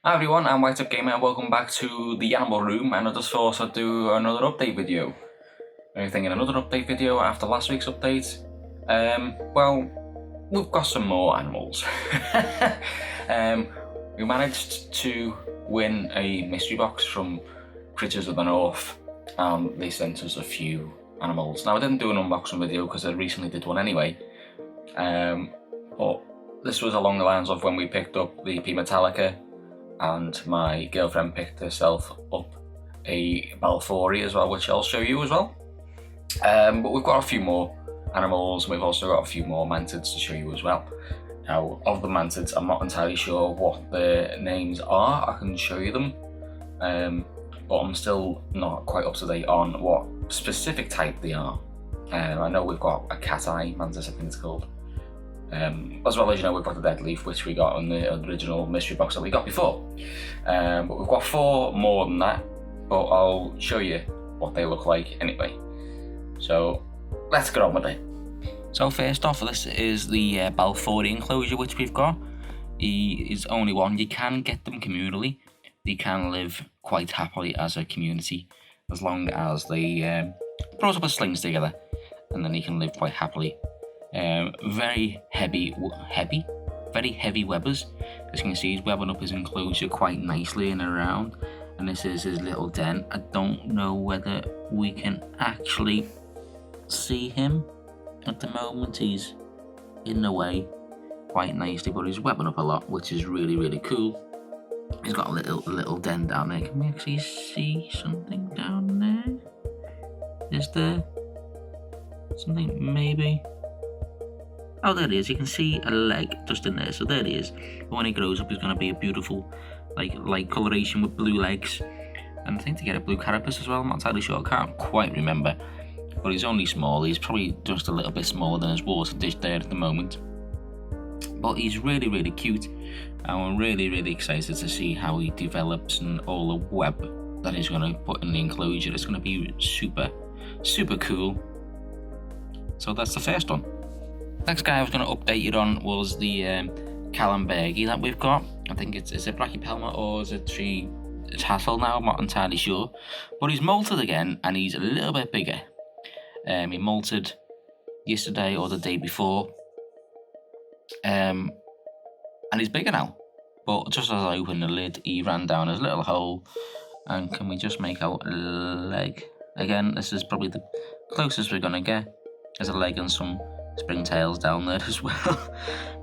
Hi everyone, I'm White Up Gamer and welcome back to the Animal Room, and I just thought I'd do another update video. Anything in another update video after last week's update? Well, we've got some more animals. We managed to win a mystery box from Critters of the North, and they sent us a few animals. Now I didn't do an unboxing video because I recently did one anyway, but this was along the lines of when we picked up the P Metallica, and my girlfriend picked herself up a Balfouri as well, which I'll show you as well. But we've got a few more animals, and we've also got a few more mantids to show you as well. Now, of the mantids, I'm not entirely sure what their names are. I can show you them, but I'm still not quite up to date on what specific type they are. I know we've got a Cat Eyed Mantis, I think it's called. As well as, we've got the dead leaf, which we got on the original mystery box that we got before. But we've got 4 more than that, but I'll show you what they look like anyway. So let's get on with it. So first off, this is the Balfouri enclosure which we've got. He is only one. You can get them communally. They can live quite happily as a community, as long as they put up a slings together, and then he can live quite happily. Very heavy webbers. As you can see, he's webbing up his enclosure quite nicely and around, and this is his little den. I don't know whether we can actually see him at the moment. He's in the way quite nicely, but he's webbing up a lot, which is really cool. He's got a little den down there. Can we actually see something down there? Is there something maybe? Oh, there he is. You can see a leg just in there. So there he is. When he grows up, he's going to be a beautiful, light coloration with blue legs. And I think to get a blue carapace as well. I'm not entirely sure. I can't quite remember. But he's only small. He's probably just a little bit smaller than his water dish there at the moment. But he's really cute. And we're really excited to see how he develops and all the web that he's going to put in the enclosure. It's going to be super cool. So that's the first one. Next guy I was going to update you on was the Wahlbergi that we've got. I think is it Brachypelma or is it tree tassel now? I'm not entirely sure. But he's molted again, and he's a little bit bigger. He molted yesterday or the day before. And he's bigger now. But just as I opened the lid, he ran down his little hole. And can we just make out a leg? Again, this is probably the closest we're going to get. There's a leg and some springtails down there as well.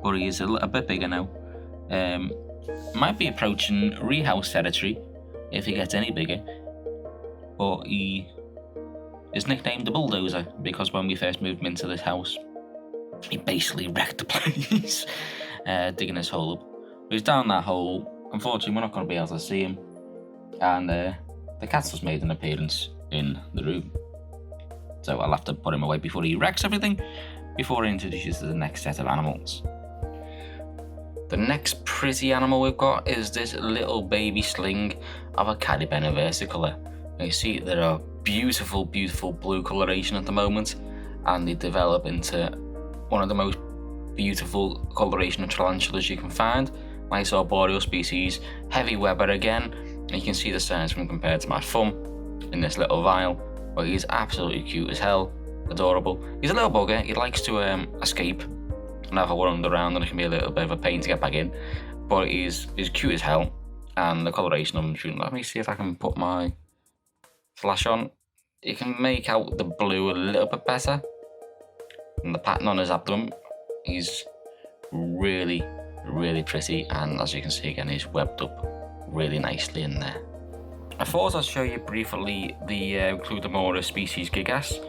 But he is a little bit bigger now. Might be approaching rehouse territory if he gets any bigger. But he is nicknamed the Bulldozer because when we first moved him into this house, he basically wrecked the place, digging his hole up. But he's down that hole. Unfortunately, we're not going to be able to see him. And the cat's just made an appearance in the room. So I'll have to put him away before he wrecks everything, before he introduces the next set of animals. The next pretty animal we've got is this little baby sling of a Caribena Versicolor. You see there are beautiful blue coloration at the moment, and they develop into one of the most beautiful coloration of tarantulas you can find. Nice arboreal species, heavy webber again, and you can see the size when compared to my thumb in this little vial. But he's absolutely cute as hell, adorable. He's a little bugger. He likes to escape and have a wander around, and it can be a little bit of a pain to get back in. But he's cute as hell, and the coloration of him. Let me see if I can put my flash on. You can make out the blue a little bit better, and the pattern on his abdomen. He's really pretty, and as you can see again, he's webbed up really nicely in there. I thought I'd show you briefly the Creobroter species Gigas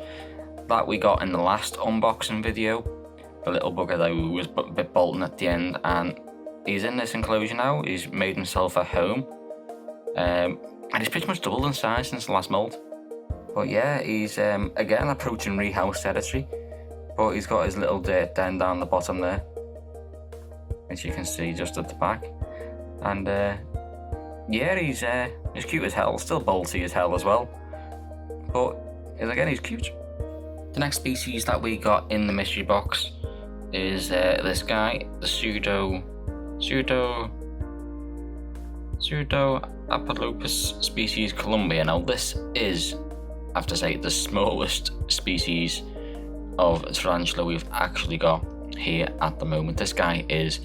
that we got in the last unboxing video. The little bugger that was a bit bolting at the end, and he's in this enclosure now. He's made himself a home, and he's pretty much doubled in size since the last moult. But yeah, he's again approaching rehouse territory, but he's got his little dirt den down the bottom there, which you can see just at the back. And yeah, he's cute as hell, still bolty as hell as well, but again, he's cute. The next species that we got in the mystery box is this guy, the Pseudohapalopus species colombia. Now this is, I have to say, the smallest species of tarantula we've actually got here at the moment. This guy is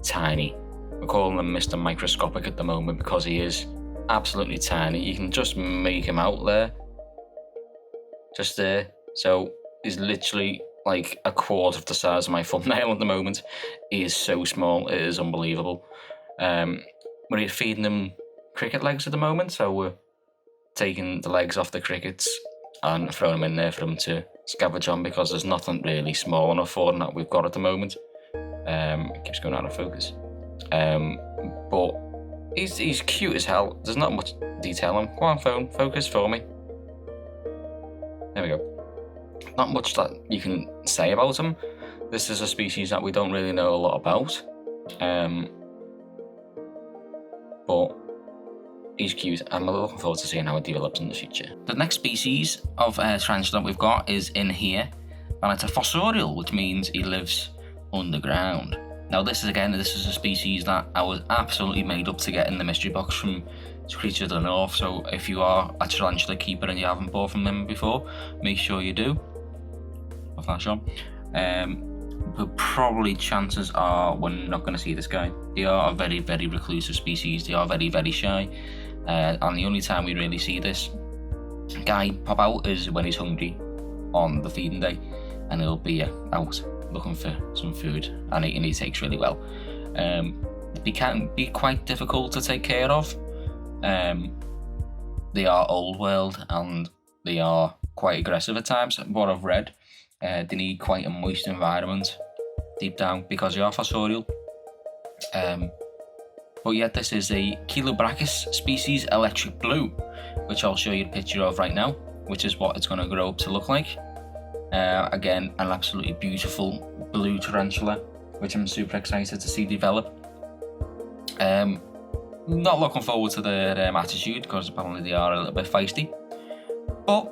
tiny. We're calling him Mr. Microscopic at the moment because he is absolutely tiny. You can just make him out there, just there. So he's literally like a quarter of the size of my thumbnail at the moment. He is so small, it is unbelievable. We're feeding them cricket legs at the moment, so we're taking the legs off the crickets and throwing them in there for them to scavenge on, because there's nothing really small enough for them that we've got at the moment. It keeps going out of focus. But he's cute as hell. There's not much detail on him. Go on, phone, focus for me. There we go. Not much that you can say about him. This is a species that we don't really know a lot about. But he's cute. I'm looking forward to seeing how it develops in the future. The next species of tarantula that we've got is in here, and it's a fossorial, which means he lives underground. Now this is a species that I was absolutely made up to get in the mystery box from Creatures of the North. So if you are a tarantula keeper and you haven't bought from them before, make sure you do. Off that shot. But probably chances are we're not going to see this guy. They are a very, very reclusive species. They are very, very shy. And the only time we really see this guy pop out is when he's hungry on the feeding day, and he'll be out looking for some food, and he takes really well. They can be quite difficult to take care of. They are old world and they are quite aggressive at times. What I've read, they need quite a moist environment deep down because they are fossorial. But yet this is a chilobrachys species electric blue, which I'll show you a picture of right now, which is what it's going to grow up to look like. Again, an absolutely beautiful blue tarantula, which I'm super excited to see develop. Not looking forward to their attitude, because apparently they are a little bit feisty, but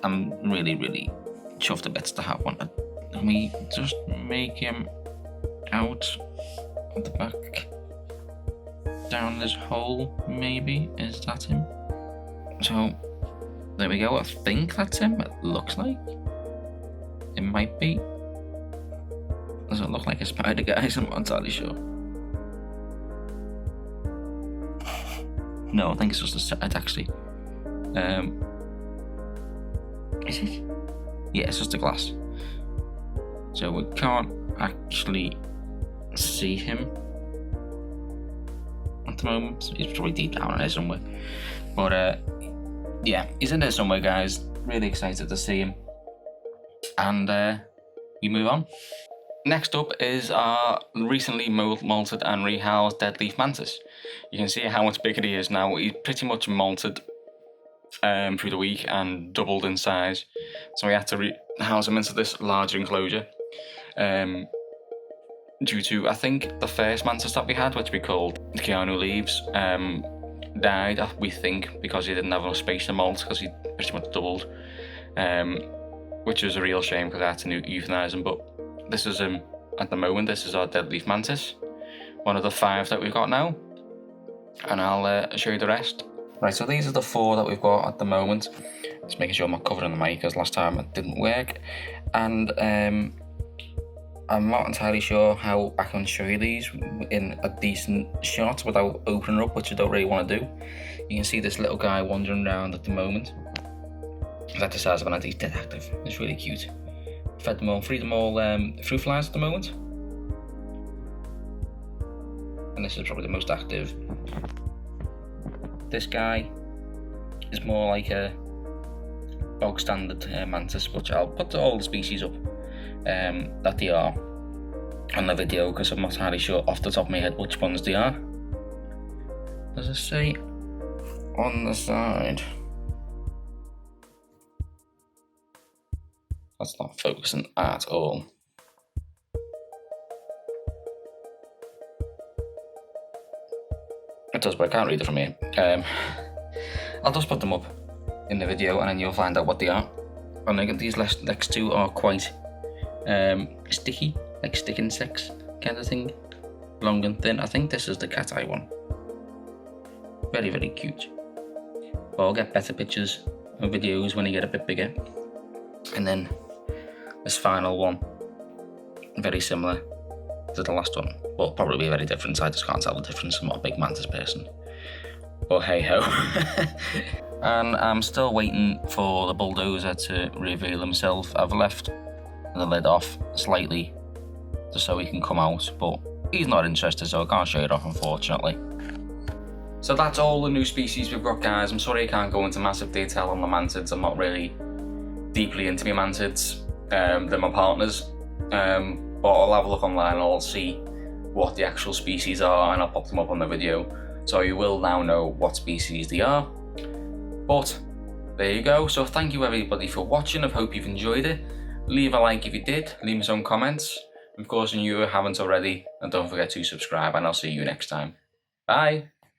I'm really, really chuffed a bits to have one. Let me just make him out at the back, down this hole, maybe. Is that him? So there we go. I think that's him. It looks like it might be. Does it look like a spider, guys? I'm not entirely sure. No, I think it's just a set actually. Is it? Yeah, it's just a glass. So we can't actually see him at the moment. He's probably deep down in there somewhere. But yeah, he's in there somewhere, guys. Really excited to see him. And we move on. Next up is our recently molted and rehoused dead leaf mantis. You can see how much bigger he is now. He's pretty much molted through the week and doubled in size. So we had to house him into this larger enclosure. Due to, I think, the first mantis that we had, which we called Keanu Leaves, died, we think, because he didn't have enough space to molt, because he pretty much doubled. Which was a real shame, because I had to euthanize him. But this is him at the moment. This is our dead leaf mantis, one of the 5 that we've got now, and I'll show you the rest. Right, so these are the 4 that we've got at the moment. Just making sure I'm not covering the mic, because last time it didn't work. And I'm not entirely sure how I can show you these in a decent shot without opening up, which I don't really want to do. You can see this little guy wandering around at the moment. That's the size of an antique detective. It's really cute. Feed them all, fruit flies at the moment. And this is probably the most active. This guy is more like a bog standard mantis, which I'll put all the species up that they are on the video, because I'm not entirely sure off the top of my head which ones they are. Does it say on the side? That's not focusing at all. It does, but I can't read it from here. I'll just put them up in the video, and then you'll find out what they are. And then these next 2 are quite sticky, like stick insects kind of thing, long and thin. I think this is the cat eye one. Very, very cute. But I'll get better pictures and videos when they get a bit bigger. And then this final one, very similar to the last one, but probably very different. So I just can't tell the difference. I'm not a big mantis person. But hey ho. And I'm still waiting for the bulldozer to reveal himself. I've left the lid off slightly just so he can come out, but he's not interested, so I can't show it off, unfortunately. So that's all the new species we've got, guys. I'm sorry I can't go into massive detail on the mantids. I'm not really deeply into my mantids. They're my partners. But I'll have a look online and I'll see what the actual species are, and I'll pop them up on the video. So you will now know what species they are. But there you go. So thank you everybody for watching. I hope you've enjoyed it. Leave a like if you did. Leave me some comments. Of course, if you haven't already, and don't forget to subscribe, and I'll see you next time. Bye.